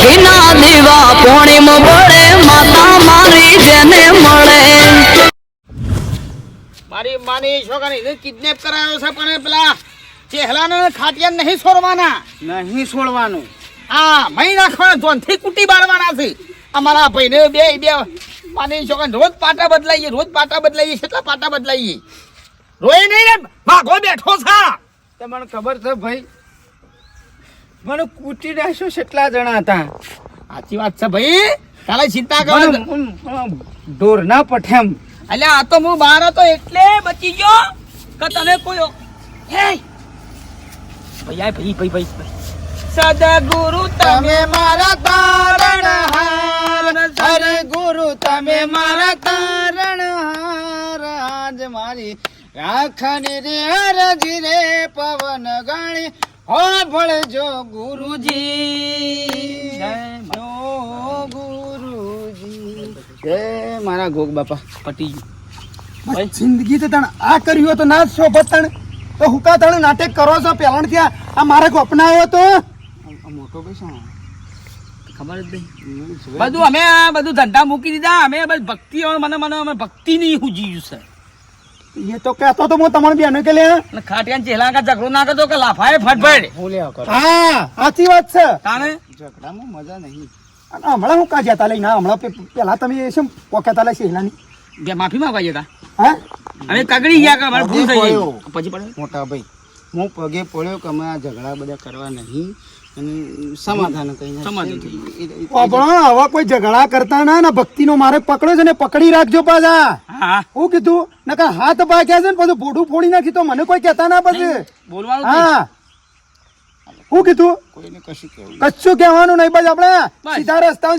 ઘીના દીવા પોણીમાં બળે માતા મારી જેને મળે. મારી માની છોકરાને કિડનેપ કરાયો છે પણ પેલા ચહેલાને ખાટિયા નહીં છોડવાના. નહીં છોડવાનું. હા મહી નાખવાના જોનથી કુટી બાળવાના છે. અમારા ભાઈને બે માની છોકરાને રોજ પાટા બદલાઈએ કેટલા પાટા બદલાઈએ. રોય નહીં ને ભાગો બેઠો છે. તમને ખબર છે ભાઈ મને કૂટી નાખ્યો કેટલા જણા હતા. સાચી વાત છે ભાઈ. તારે ચિંતા કરો ઢોર ના પઠેમ. અલ્યા આ તો હું બહાર હતો એટલે બચી ગયો કે તને કોઈ ભાઈ સદગુરુ તમે મારા તારણહાર, સદગુરુ તમે મારા તારણહાર. આજ મારી રાખની રે હરજી રે પવન ગાણી હો ભળજો ગુરુજી, જય ગુરુજી, જય મારા ગોગ બાપા. પટી ભાઈ જિંદગી તો તણ આ કર્યું તો ના શોભત તણ તો હુકા તણ નાટક કરો છો પેલા ત્યાં આ મારે કો અપનાવ્યો તો મોટો પૈસા ખબર જ નહીં. બધું અમે બધું ધંધા મૂકી દીધા. અમે ભક્તિ મને ભક્તિ નહીં હુજી છે. એ તો કહેતો તો હું તમારે બેનો કે લે ખાટિયા ચેલા કા ઝઘડો ના કરતો કે લાફાએ ફટફટ. હા સાચી વાત છે. તાને ઝઘડામાં મજા નહીં. અને હમણાં હું કાં જતા લઈને હમણાં પેલા તમે શું પોકેતા લે શેલાની બે માફી માંગવા જતા. હા અમે કગડી ગયા કે મારે ભૂલ થઈ ગઈ. પછી પડે મોટા ભાઈ હું પગે પડ્યો કે અમે આ ઝઘડા બધા કરવા નહીં અને સમાધાન કહીને સમાધાન થઈ પણ હવે કોઈ ઝઘડા કરતા ના ને ભક્તિનો મારે પકડ્યો છે ને પકડી રાખજો પાછા. હા હું કીધું નકર હાથ ભાગ્યા છે ને પછી ભોડું ફોડી નાખી તો મને કોઈ કહેતા ના પછી. બોલવાનું હા હું કીધું કોઈને કશું કેવું કશું કહેવાનું નહીં. બસ આપણે બસ.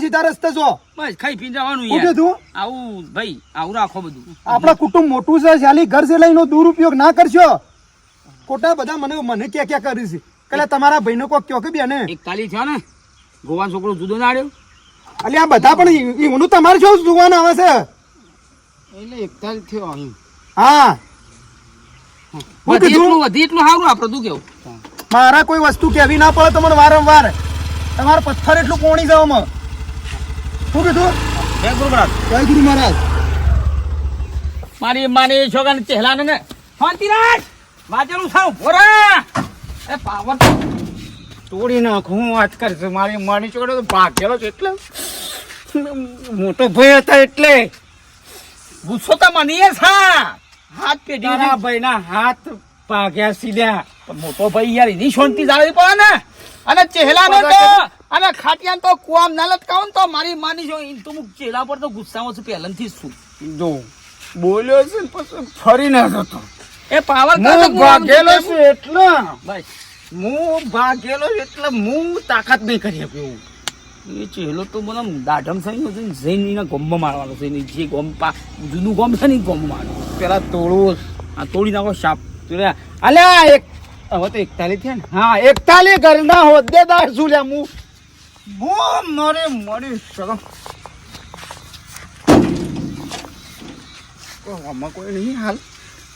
સીધા રસ્તે જો. બસ ખાઈ પી જવાનું હું યાર. કીધું આવું ભાઈ આવું રાખો બધું. આપણા કુટુંબ મોટું છે ચાલી ઘર છે લઈને દુરુપયોગ ના કરશો. ખોટા બધા મને ક્યાં કરી છે કે તમારા ભાઈ નો કોઈ કયો કે બેને એક તાલી થયો ને ગોવાન છોકરો જુદો ના આવ્યો. અલ્યા આ બધા પણ ઈવનું તમારે શું જોવાનું આવે છે. એટલે એકતા જ થયો અહીં. હા હું કીધું વધી એટલું સારું આપડે તું કેવું. મારા કોઈ વસ્તુ કેવી ના પડે તમને વારંવાર તમારે પથ્થર એટલું કોણી જવામાં. શું કીધું જય ગુરુ મહારાજ. જય ગુરુ મહારાજ. મારી માની છોકરાને ચહેલા ને શાંતિરાજ વાંચેલું સારું ભોરા એ પાવર તોડી નાખું. હું વાત કરીશ મારી માની છોકરો તો ભાગેલો છે એટલે મોટો ભાઈ હતા એટલે ગુસ્સો તો મને છે. હાથ પેઢી તારા ભાઈના હાથ ભાગ્યા સીધા. મોટો ભાઈ યાર એની શાંતિ જાળવી પડે ને. અને ચહેલા ને તો અને ખાટિયા તો કુવામ ના લટકાવો ને તો મારી માની છો તો હું ચહેલા પર તો ગુસ્સામાં છું પહેલાથી જ છું. જો બોલ્યો છે ને પછી ફરી ના જતો. એ પાવર હું ભાગેલો છું એટલે બસ હું ભાગેલો એટલે હું તાકાત નહીં કરી શક્યો. એ ચહેલો તો મને દાઢમ થઈ ગયો છે ને જઈને ગોમમાં મારવાનો છે ને જે ગોમ જૂનું ગોમ છે ને ગોમમાં મારવાનો. પેલા તોડવો આ તોડી નાખો સાપ. અલ્યા એક હવે તો 41 થયા ને. હા 41 ઘરના હોદ્દેદાર છું લ્યા હું મારે મળી શકો આમાં કોઈ નહીં હાલ.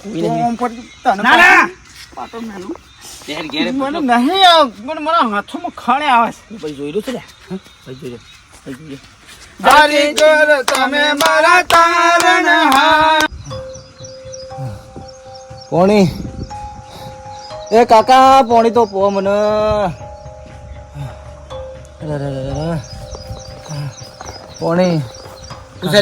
કોઈ નહીં. આમ પર તને ના ના પાટો મેલું. ઘેર ઘેર મને નહીં મને મારા હાથોમાં ખાણે આવે છે. ભાઈ જોઈ રહ્યું છે લે ભાઈ જોઈ રહ્યો ભાઈ જોઈ રહ્યો. કારીગર તમે મારા તારણહાર. પોણી એ કાકા પોણી તો પો મને. પોણી પૂછે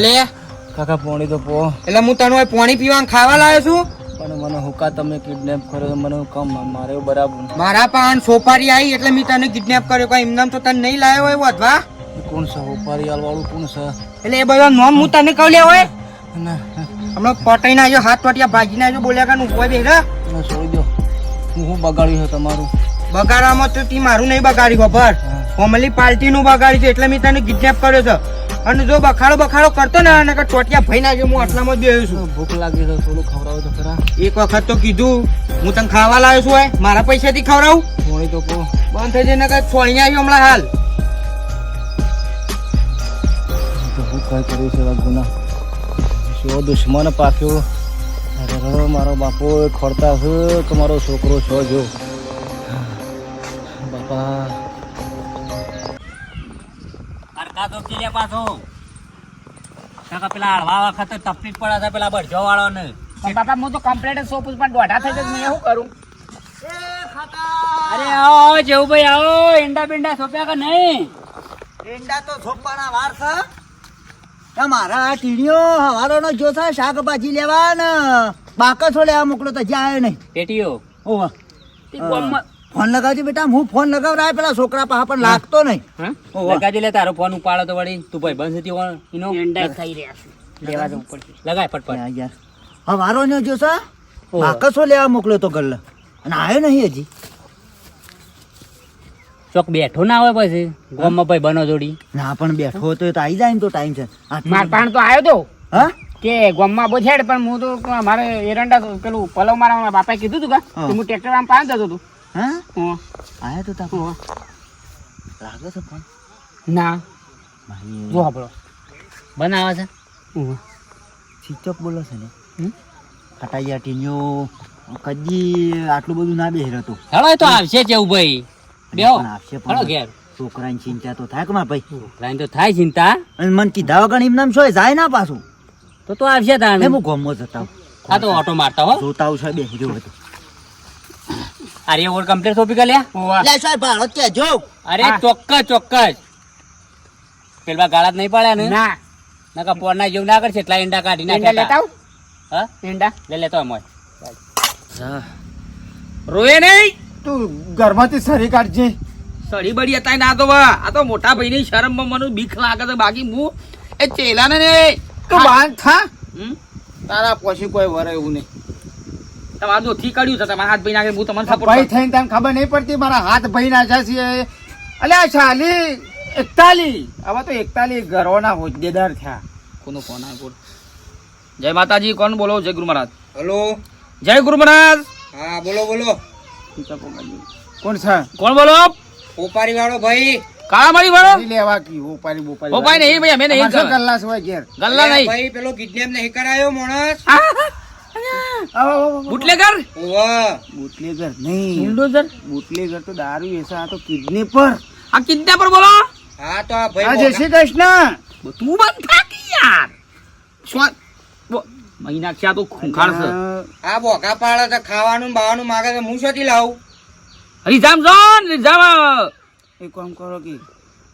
કાકા પોણી તો પો. એટલે હું તને પાણી પીવા ખાવા લાવ્યો છું. પણ મને હુકા તમે કિડનેપ કર્યો મને કમ મારે બરાબર. મારા પાન સોપારી આવી એટલે મેં તને કિડનેપ કર્યો. કોઈ એમનામ તો તને નહીં લાવ્યો હોય વધવા. કોણ છે હોપારીયાલ વાળું કોણ છે? એટલે એ બધા નામ હું તને કહું લે હોય. ના હમણાં પટાઈ ના આવ્યો હાથ પટિયા ભાજી ના આવ્યો બોલ્યા કાનું કોઈ બેરા ના છોડી દો. હું બગાડ્યું છે તમારું. બગાડવામાં તો તી મારું નહીં બગાડ્યું ખબર. ફોમલી પાર્ટી નું બગાડ્યું છે એટલે મેં તને કિડનેપ કર્યો છે. અને જો બખાડો કરતો ને અને ચોટિયા ભાઈ ના હું આટલામાં જ બેહ્યો છું. ભૂખ લાગી તો થોડું ખવડાવો તો ખરા. એક વખત તો કીધું હું તને ખાવા લાવ્યો છું હોય મારા પૈસાથી ખવડાવું. પોણી તો પો. બંધ થઈ જઈને કઈ છોડી આવ્યો હમણાં હાલ. હું કઈ કર્યું છે ગુના શો દુશ્મન પાક્યો. અરે મારો બાપો ખોરતા છે કે મારો છોકરો છો જો બાપા. આ તો કિલે પાછો કાકા પેલા હળવા વખત તકલીફ પડે છે પેલા બળજો વાળો ને પણ બાપા હું તો કમ્પ્લેટ સોપું પણ દોઢા થઈ જશે હું કરું અરે આવો જેવું ભાઈ આવો ઈંડા બિંડા સોપ્યા કે નહીં ઈંડા તો સોપાના વાર છે તમારા આ ટીડીઓ હવારોનો જો છે શાકભાજી લેવા ને બાકસો લેવા મોકલો તો જ્યાં આવ્યો નહીં પેટીઓ ઓવા તે ગામમાં ફોન લગાવજો બેટા હું ફોન લગાવરાય પેલા છોકરા પાસે પણ લાગતો નહીં ઓવા. લગાજી લે તારો ફોન ઉપાડો તો વળી તું ભાઈ બંધ હતી એનો એંડા થઈ રહ્યા છે લેવા જવું પડશે લગાય ફટફટ યા યાર હવારો ને જો છે ઓવા. બાકસો લેવા મોકલ્યો તો ગલ્લે અને આવ્યો નહીં હજી ચોક બેઠો ના હોય પછી ગામમાં ભાઈ બનો જોડી ના પણ બેઠો હતો એ તો આવી જાય ને તો ટાઈમ છે માર પાણ તો આવ્યો તો હા કે ગામમાં બોછેડ પણ હું તો મારે એરંડા પેલું પલવ મારા બાપાએ કીધું તું કે હું ટ્રેક્ટર આમ પાણ જતો હતું હા હા. આયા તો તાપ હા. લાગે છે ફોન ના મારી જો આપણો બનાવે છે ચીચક બોલો છે ને હમ? ખટાઈયા ટીન્યો કદી આટલું બધું ના બેહી રહેતો હેડો એ તો આવશે જેવું ભાઈ બેહો પણ આવશે હેડો પણ ઘેર છોકરાની ચિંતા તો થાય કે મારા ભાઈ લાઈન તો થાય ચિંતા અને મને કીધા વગર એમ નામ શું જાય ના પાછું તો આવશે તાણે એ હું ગમો જતા આ તો ઓટો મારતા હો જોતા આવું છે બેહી રહ્યો હતો અરે ઓર કમ્પ્લીટ સોપી કે લ્યા લે સાહેબ ભાડો કે જો અરે હા. ચોક્કસ પેલા ગાળા જ નહીં પડ્યા ને ના નકા પોર ના જેવું ના કરશે એટલા ઈંડા કાઢી એંડા લેતા નાખ્યા આવું હા એંડા લે લેતો અમોય રોએ નહીં તું ઘરમાંથી સરી કાઢજે સડી બડી હતા ના તો આ તો મોટા ભાઈની શરમમાં મને બીક લાગે છે બાકી હું એ ચેલાને ને તું બાંધ થા હમ? તારા પછી કોઈ વરે એવું નહીં તમારા દોથી કાઢ્યું છે તમારા હાથ ભાઈ નાખે હું તમને સપોર્ટ ભાઈ થઈને તને ખબર નહીં પડતી મારા હાથ ભાઈ ના છે અલ્યા ચાલી 41 હવે તો 41 ઘરોના હોદ્દેદાર થયા કોનો ફોન આવ્યો જય માતાજી કોણ બોલો જય ગુરુ મહારાજ હલો જય ગુરુ મહારાજ હા બોલો બોલો કોણ છે કોણ બોલો ઓપારી વાળો ભાઈ કાળા મારી વાળો લેવા કી ઓપારી બોપારી ઓ ભાઈ નહીં ભાઈ અમે નહીં શું ગલ્લાસ હોય ઘેર ગલ્લા નહીં ભાઈ પેલો કિડનેપ નહીં કરાયો માણસ બુટલેગર બુટલેગર નહીં બુલડોઝર બુટલેગર તો દારૂ એસા આ તો કિડનેપર આ કિડનેપર બોલો હા તો આ ભાઈ જય શ્રી કૃષ્ણ તું બંધ થાકી યાર શું મહિના ખ્યા તો ખૂંખાર છે આ બોકા પાડે છે ખાવાનું બાવાનું માગે છે હું શોધી લાવું રીઝામ જોન રીઝામ એક કામ કરો કે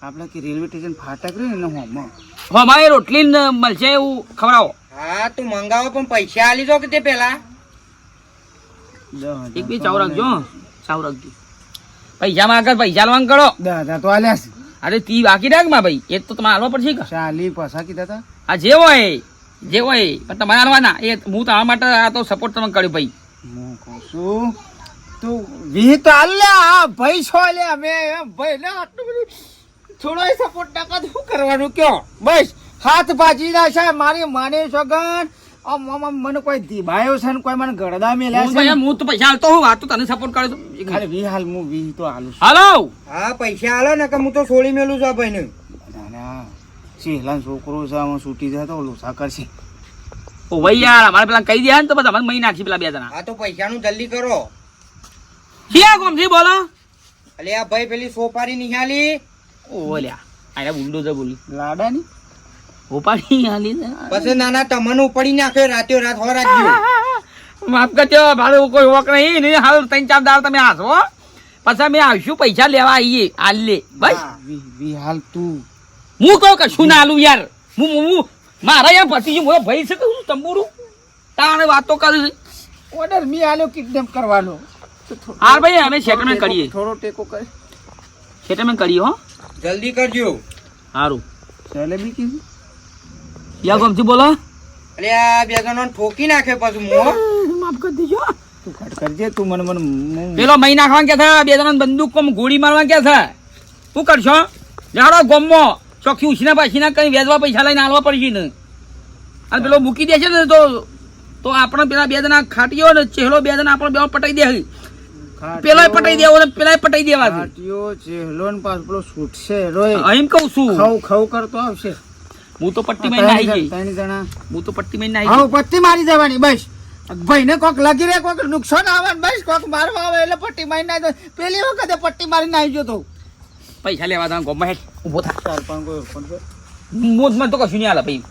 આપણે કે રેલવે સ્ટેશન ફાટક રહ્યું ને હોમાં અમારે રોટલી ને મળશે એવું ખવડાવો હા તું મંગાવો પણ પૈસા આલી દો કે તે પેલા એક બે ચાવ રાખજો ચાવ રાખજો પૈસા માં આગળ પૈસા માંગ કરો 10,000 તો આલ્યા છે અરે તી બાકી રાખ માં ભાઈ એ તો તમારે હાલવા પડશે કે ચાલી પાછા કીધા હતા આ જે હોય પણ તમારે હાલવાના એ હું તમારા માટે આ તો સપોર્ટ તમે કર્યો ભાઈ હું કહું છું તું વી તો આલ્યા ભાઈ છો લે અમે ભાઈ ને આટલું બધું થોડો સપોર્ટ ના કર શું કરવાનું કયો બસ હાથ ભાજી ના છે મારી માને સગન મને કોઈ દીભાયો છે ને કોઈ મને ગળદા મેલ્યા છે હું તો પૈસા હાલતો હું વાત તો તને સપોર્ટ કર્યો તો ખાલી વી હાલ હું વી તો હાલું છું હાલો હા પૈસા હાલો ને કે હું તો છોડી મેલું છું ભાઈ ને ના ચેલા છોકરો છે આમાં છૂટી જાય તો લોસા કરશે ઓ ભાઈ યાર અમારે પેલા કહી દે ને તો બધા મને મહી નાખી પેલા બે જણા હા તો પૈસાનું જલ્દી કરો ક્યાં કોમથી બોલો અલે આ ભાઈ પેલી સોપારી નિહાલી ઓ લ્યા આયા બુલડોઝર બોલી લાડાની ઓપાડી હાલી ને પછી નાના તમને ઉપાડી નાખ્યો રાત્યો રાત હો રાખ્યો માફ કરજો ભાડે કોઈ વોક નહીં ને હાલ 3-4 દાળ તમે આસો પછી અમે આવશું પૈસા લેવા આવીએ હાલ લે બસ વી હાલ તું હું કહું કશું ના આલું યાર હું મારા યાર પછી મોયો ભાઈ છે કે હું તંબુરું તાણે વાતો કરું ઓર્ડર મી આલ્યો કિડનેપ કરવાનો હાર ભાઈ અમે સેટલમેન્ટ કરીએ થોડો ટેકો કરે સેટલમેન્ટ કરીએ હો જલ્દી કરજો સારું સેલેબી કીધું યા ગમથી બોલો અલે આ બે જણો ઠોકી નાખે પછી મો માફ કરી દેજો તું કટ કરજે તું મને પેલો મહી નાખવા કે છે બે જણા બંદૂક કોમ ગોળી મારવા કે છે શું કરશો જાડો ગમો ચોખ્ખી ઉછીના પાછીના કઈ વેચવા પૈસા લઈને આલવા પડશે ને અને પેલો મૂકી દેશે ને તો આપણે પેલા બે જણા ખાટીઓ ને ચહેલો બે જણા આપણે બે પટાઈ દે પેલા પટાઈ દેવો ને પેલા પટાઈ દેવા છે ખાટીઓ ચેહલો ને પાછો પેલો છૂટશે રોય અહીં કહું છું ખવ ખવ કરતો આવશે હું તો પટ્ટી માં નાહી ગઈ ત્રણ જણા હું તો પટ્ટી માં નાહી હા પટ્ટી મારી દેવાની બસ ભાઈ ને કોક લાગી રે કોક નુકસાન આવે બસ કોક મારવા આવે એટલે પટ્ટી મારી નાખી પેલી વખતે પટ્ટી મારી નાખી ગયો તો પૈસા લેવા દા ગોમાં હેઠ ઊભો થા ચાર પાંચ કોઈ ફોન કર મોજમાં તો કશું નહીં હાલે ભાઈ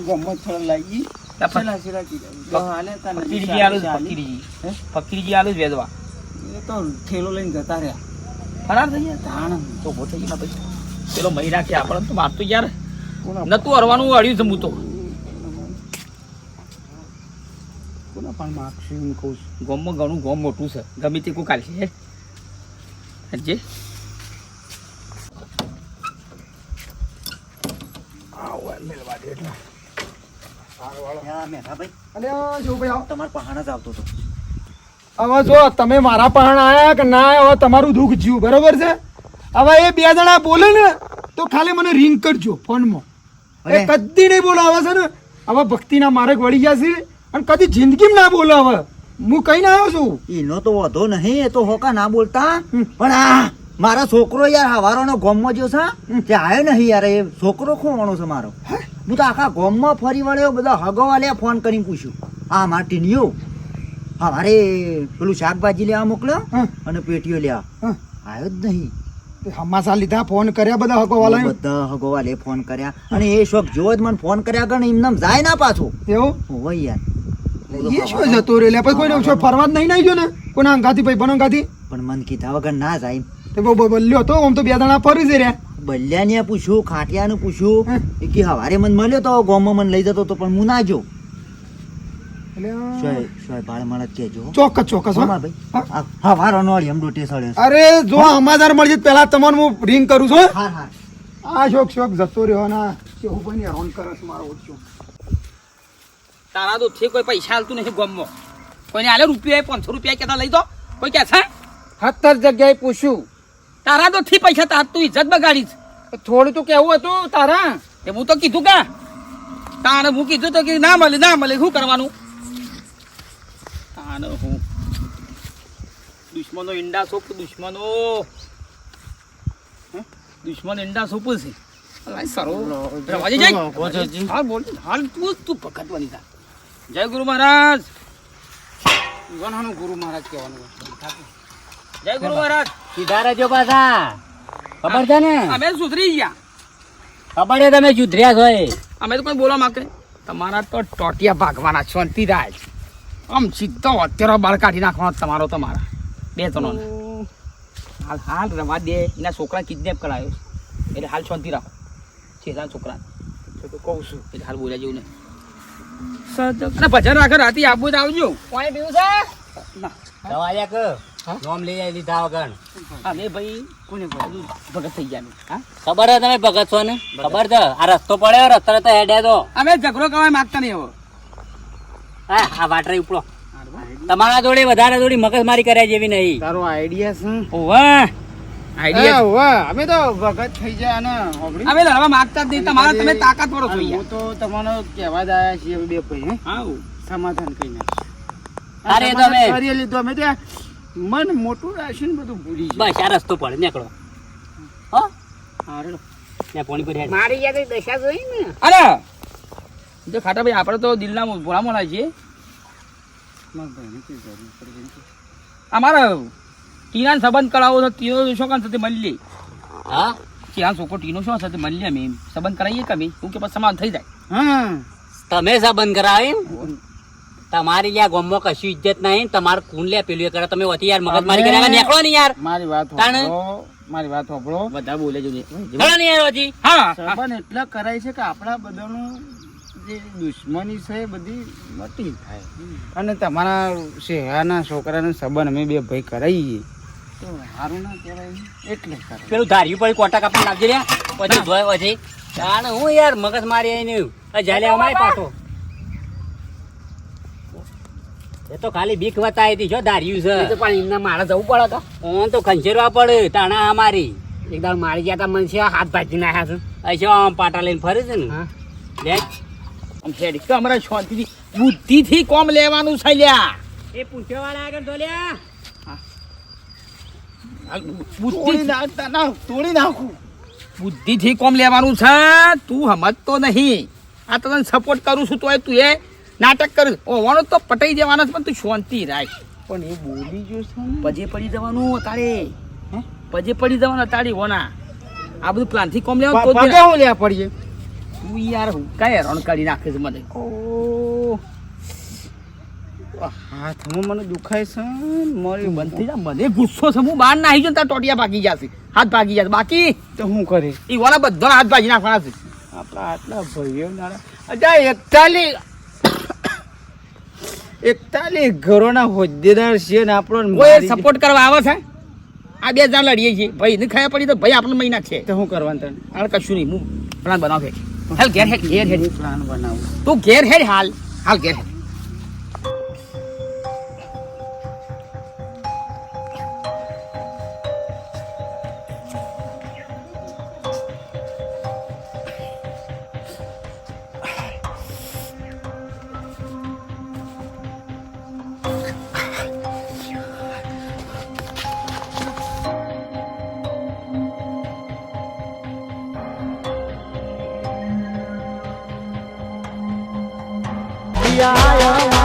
ગમત થોડા લાગી તા ફક- છેલા છેલા કીધા હાલે તને ફકીરજી આલુ જ, ફકીરજી હે? ફકીરજી આલુ જ વેદવા એ તો ઠેલો લઈને જતા રહ્યા ફરાર થઈ ગયા તાણ તો ઊભો થઈ ગયા ભાઈ પેલો મહી નાખે આપણે તો મારતો યાર કોના નતું હરવાનું અડ્યું જમું તો કોના પણ માગશું એમ કહું છું ગોમમાં ઘણું ગોમ મોટું છે ગમે તે કોઈ કાઢશે હજે અલ્યા જો ભાઈ આવો તમારે પહાણ જ આવતો હતો હવે જો તમે મારા પહાણ આયા કે ના આયા, હવે તમારું દુઃખ જીવ બરોબર છે. હવે એ બે જણા બોલે ને તો ખાલી મને રિંગ કરજો ફોનમાં. એ કદી નહીં બોલો હવે છે ને, હવે ભક્તિના માર્ગ વળી ગયા છે અને કદી જિંદગીમાં ના બોલો. હવે હું કઈ ના આવ્યો છું. એનો તો વધો નહીં, એ તો હોકા ના બોલતા. પણ આ મારા છોકરો યાર હવારોનો ગોમમાં જો છે તે આવ્યો નહીં યાર. એ છોકરો ખોવાનો છે મારો. હું તો આખા ગોમમાં ફરી વળ્યો, બધા હગવાલે ફોન કરીને પૂછ્યું આ માટીનીઓ હવારે પેલું શાકભાજી લેવા મોકલ્યો અને પેટીઓ લેવા આવ્યો જ નહીં. હમાસા લીધા, ફોન કર્યા બધા હકોવાલા. બધા હગવાલે ફોન કર્યા અને એ શોખ જેવો જ મને ફોન કર્યા કરે એમને જાય ના પાછો. એવું હોય યાર. એ શું જતો રે લે, પછી કોઈને શું ફરવા જ નહીં નાઈ ગયો ને કોના અંગાથી ભાઈ બનો અંગાથી. પણ મન કીધા વગર ના જાય. તે બોલ્યો તો આમ તો બે જણા ફરી છે રે. બલ્યાને પૂછ્યું, ખાટિયાને પૂછ્યું, એ કે હવારે મને મળ્યો તો ગોમમાં મને લઈ જતો તો પણ હું ના જો. શોય ભાળ મળે કેજો. ચોક્કસ ચોક્કસ હો. હા ભાઈ. હવારો નો એમ ડોટે સળે. અરે જો સમાચાર મળશે પેલા તમને હું રિંગ કરું છું. હા હા. આ શોક શોક જતો રહ્યો ના કેવું ભાઈ હેરાન કરે છે મારો ઓછો. તારા તો છે કોઈ પૈસા હાલતું નથી ગોમમાં. કોઈને હાલે રૂપિયા 500 રૂપિયા કેતા લઈ દો કોઈ કે છે 17 જગ્યાએ પૂછ્યું. તારા તો થી પૈસા તાર તું ઇજ્જત બગાડી છે. થોડું તો કેવું હતું તારા. તે હું તો કીધું કે તાણે હું કીધું તો કે ના મળે શું કરવાનું. તાણે હું દુશ્મનો ઈંડા સોપ દુશ્મનો દુશ્મન ઈંડા સોપ છે. અલાય સરો રવાજે જાય. હાલ બોલ હાલ તું ભગત બની જા. જય ગુરુ મહારાજ. ગણવાનું ગુરુ મહારાજ કહેવાનું. જય ગુરુ મહારાજ. સીધા રહેજો પાછા. ખબર છે ને? અમે સુધરી ગયા. ખબર છે તમે સુધર્યા છો એ. અમે તો કોઈ બોલવા માંગે તમારા તો ટોટિયા ભાગવાના શાંતિ રાજ. આમ સીધો અત્યારે બાળ કાઢી નાખવાનો તમારા બે જણોને. હાલ રવા દે. એના છોકરા કિડનેપ કરાયો એટલે હાલ શાંતિ રાખો. છેલ્લા છોકરા તો કહું છું એટલે હાલ બોલ્યા જેવું નહીં. અને ભજન રાખે રાતે આબુ જ આવજો. પાણી પીવું છે ના દવા લ્યા કે નોમ લઈ આવી લીધા વગર. અમે ભાઈ કોને ભાઈ ભગત થઈ ગયા હા. ખબર છે તમે ભગત છો ને? ખબર છે આ રસ્તો પડ્યો, રસ્તા તો હેડ્યા તો. અમે ઝઘડો કરવા માંગતા નહીં હવે. હા આ વાટરી ઉપડો. તમારા જોડે વધારે જોડી મગજમારી કર્યા જેવી નહીં. તારો આઈડિયા શું? ઓવા આઈડિયા વાહ, અમે તો ભગત થઈ જાય ને હોબળી. અમે લડવા માંગતા જ નહીં. તમારા તમે તાકાત વાળો છો હું યાર. તો તમને કહેવા જ આવ્યા છીએ બે ભાઈ. હે? હા સમાધાન કરીને અરે તમે કરી લીધું અમે ત્યાં મન મોટું રાશિને બધું ભૂલી જાય. બસ આ રસ્તો પડે નીકળો. હો ત્યાં પાણી ભરી હેડ. મારી યાદ દશા જોઈ ને. અરે જો ખાટા ભાઈ આપણે તો દિલના ભોળા મોણા છીએ. અમારા ટીના સંબંધ કરાવો તો ટીનો છોકરા સાથે મળી લે. હા ત્યાં છોકરો ટીનો શું સાથે મળી લે. અમે સંબંધ કરાવીએ કે અમે શું કે પછી સમાન થઈ જાય. હા તમે સંબંધ કરાવે એમ? તમારી લ્યા ગોમમાં કશું ઇજ્જત નહીં. તમારે કુણ લે પેલું એ કરે તમે વધી યાર મગજમારી કર્યા નીકળો ને યાર. મારી વાત તાણે? સાંભળો, મારી વાત સાંભળો. બધા બોલે જો ચલો ને યાર હજી. હા સંબંધ એટલા કરાય છે કે આપણા બધાનું જે દુશ્મની છે એ બધી મટી થાય. અને તમારા શેહાના છોકરાનો સંબંધ અમે બે ભાઈ કરાવીએ તો સારું ના કહેવાય એટલે કરે. પેલું ધાર્યું પડી કોટા કાપી નાખજે લ્યા. પછી ધોય પછી તાણે હું યાર મગજમારી આવીને જાલે અમારે પાછો. એ તો ખાલી બીક વતાવી હતી જો ધાર્યું છે. પણ એમને મારે જવું પડે તો ઓન તો ખંચેરવા પડે તાણા અમારી. એકદમ મારી ગયા તા મનસી હાથ ભાજી નાખ્યા છે. અહીં આમ પાટા લઈને ફરે છે ને. લે આમ હેડી તો અમારે શાંતિથી બુદ્ધિથી કોમ લેવાનું છે લ્યા. એ પૂછ્યો વાળા આગળ તો લ્યા. તોડી નાખું. બુદ્ધિથી કોમ લેવાનું છે. તું સમજતો નહીં. આ તને સપોર્ટ કરું છું તોય તું એ નાટક કર. ઓવાનો તો પટાઈ દેવાના છે પણ તું શાંતિ રાખ. પણ એ બોલી જો છે ને. પજે પડી જવાનું તારે. પછી પડી જવાના તાળી હોના આ બધું પ્લાન થી કોમ લેવા તો જ પગે હું લે પડીએ તું યાર હું કઈ હેરાન કરી નાખે છે મને હાથમાં મને દુખાય છે મારી બંધ થઈ જા મને ગુસ્સો છે હું બહાર ના આવી જાઉં તાર ટોટિયા ભાગી જશે હાથ ભાગી જશે બાકી તો હું કરે ઈ વાળા બધા હાથ ભાગી નાખવાના છે આપણા આટલા ભાઈઓ નાના અચ્છા 41 ઘરોના હોદ્દેદાર છે ને આપણો કોઈ સપોર્ટ કરવા આવે છે આ બે જણ લડીએ છીએ ભાઈ ને ખાયા પડી તો ભાઈ આપણને મહિના છે તો હું કરવાનું તને હાલ કશું નહીં હું પ્લાન બનાવ છે હાલ ઘેર હેડ પ્લાન બનાવું તું ઘેર હેડ હાલ ઘેર હેડ આયા